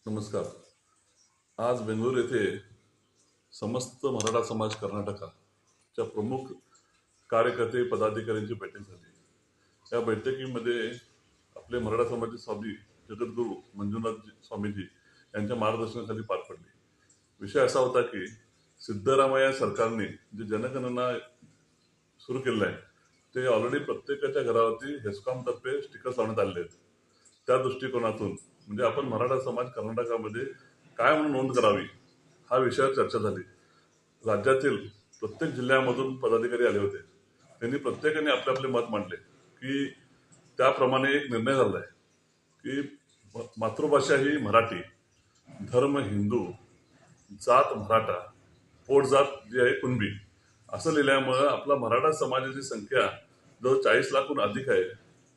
नमस्कार. आज बेंगळुरू येथे समस्त मराठा समाज कर्नाटकाच्या प्रमुख कार्यकर्ते पदाधिकाऱ्यांची बैठक झाली. या बैठकीमध्ये आपले मराठा समाजाचे स्वामी जगद्गुरू मंजुनाथ स्वामीजी यांच्या मार्गदर्शनाखाली पार पडली. विषय असा होता की सिद्धरामय्या सरकारने जे जनगणना सुरू केलेलं आहे ते ऑलरेडी प्रत्येकाच्या घरावरती हेस्कॉम तर्फे स्टिकर्स लावण्यात आलेले आहेत. त्या दृष्टिकोनातून म्हणजे आपण मराठा समाज कर्नाटकामध्ये काय म्हणून नोंद करावी हा विषयावर चर्चा झाली. राज्यातील प्रत्येक जिल्ह्यामधून पदाधिकारी आले होते. त्यांनी प्रत्येकाने आपले आपले मत मांडले की त्याप्रमाणे एक निर्णय झाला आहे की मातृभाषा ही मराठी, धर्म हिंदू, जात मराठा, पोटजात जी आहे कुणबी असं लिहिल्यामुळं आपला मराठा समाजाची संख्या जवळ 40 लाखहून अधिक आहे.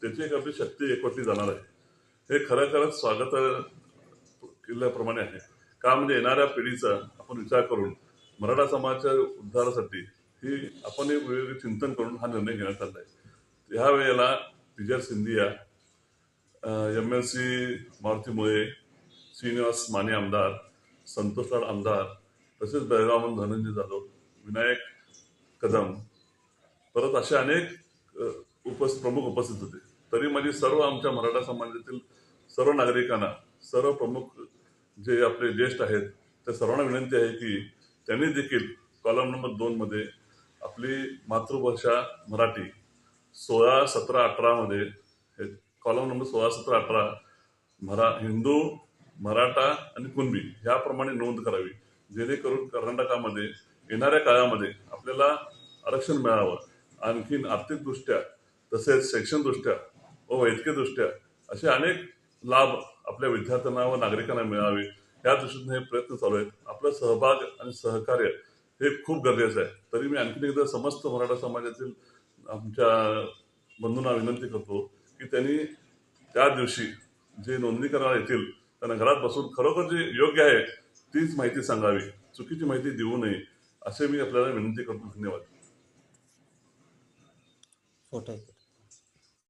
त्याची एक आपली शक्ती एकवटली जाणार आहे. हे खरंच स्वागत केल्याप्रमाणे आहे. का म्हणजे येणाऱ्या पिढीचा आपण विचार करून मराठा समाजाच्या उद्धारासाठी ही आपण एक वेगवेगळे चिंतन करून हा निर्णय घेण्यात आला आहे. ह्या वेळेला विजय सिंधिया, MLC मारुती मुळे, श्रीनिवास माने आमदार, संतोष लाड आमदार, तसेच बेळगावहून धनंजय जाधव, विनायक कदम, परत असे अनेक प्रमुख उपस्थित होते. तरी माझी सर्व आमच्या मराठा समाजातील सर्व नागरिकांना, सर्व प्रमुख जे आपले ज्येष्ठ आहेत त्या सर्वांना विनंती आहे की त्यांनी देखील कॉलम नंबर 2 मध्ये आपली मातृभाषा मराठी 16, 17, 18 मध्ये कॉलम नंबर 16, 17, 18 हिंदू, मराठा आणि कुणबी ह्याप्रमाणे नोंद करावी, जेणेकरून कर्नाटकामध्ये येणाऱ्या काळामध्ये आपल्याला आरक्षण मिळावं. आणखीन आर्थिकदृष्ट्या तसेच शैक्षणिकदृष्ट्या व वैद्यकीयदृष्ट्या असे अनेक लाभ आपल्या विद्यार्थ्यांना व नागरिकांना मिळावे या दृष्टीने हे प्रयत्न चालू आहेत. आपलं सहभाग आणि सहकार्य हे खूप गरजेचं आहे. तरी मी आणखीन एकदा समस्त मराठा समाजातील आमच्या बंधूंना विनंती करतो की त्यांनी त्या दिवशी जे नोंदणी करायला येतील त्यांना घरात बसून खरोखर जे योग्य आहे तीच माहिती सांगावी, चुकीची माहिती देऊ नये असे मी आपल्याला विनंती करतो. धन्यवाद. फोटो